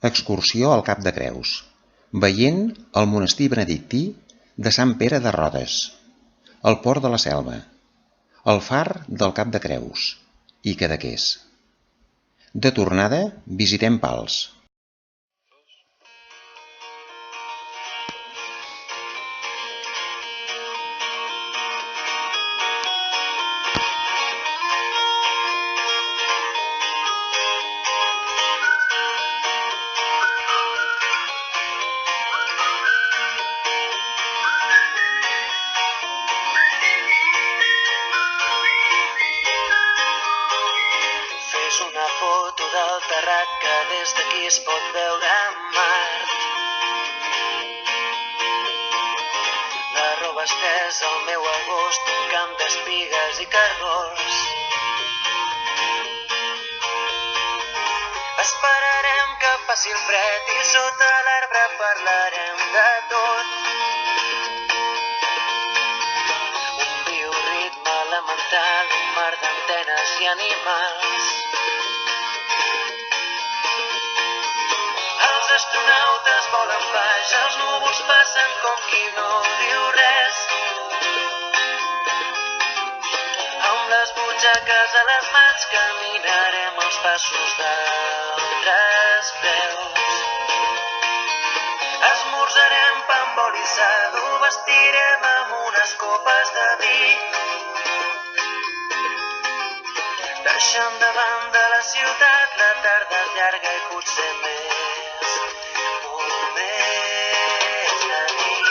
Excursió al Cap de Creus, veient el monestir benedictí de Sant Pere de Rodes, el Port de la Selva, el far del Cap de Creus i Cadaqués. De tornada visitem Pals. Fes una foto del terrat que des d'aquí es pot veure Mart. La roba estesa al meu agost, un camp d'espigues i cargols. Esperarem que passi el fred i sota l'arbre parlarem de tot. Un bioritme elemental, un mar d'antenes i animals. Els astronautes volen baix, els núvols passen com qui no diu res. Amb les butxaques a les mans caminarem els passos d'altres preus. Esmorzarem pa amb oli i sal, ho vestirem amb unes copes de vi. Deixant davant de la ciutat, la tarda és llarga i potser més, molt més de nit.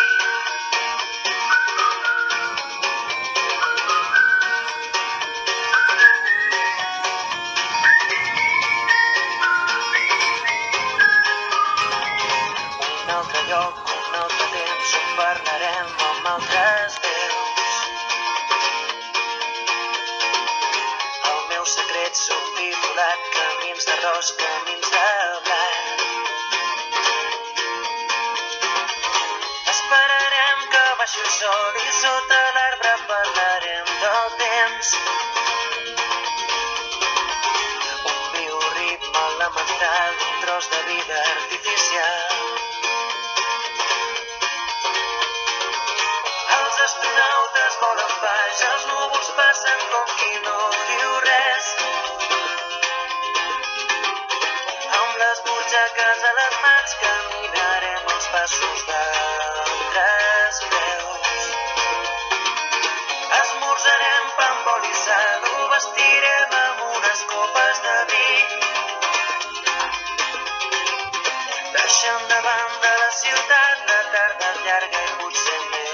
Un altre lloc, un altre temps, on parlarem amb altres veus. El meu secret subtitulat, camins d'arròs, camins de blat. Esperarem que baixi el sol i sota l'arbre parlarem del temps. Un bioritme elemental, un tros de vida artificial. Els astronautes volen baix, els núvols passen com qui no diu res. Amb les butxaques a les mans caminarem els passos d'altres preus. Esmorzarem pa amb oli i sal, ho vestirem amb unes copes de vi. Deixant davant de la ciutat, la tarda és llarga i potser més.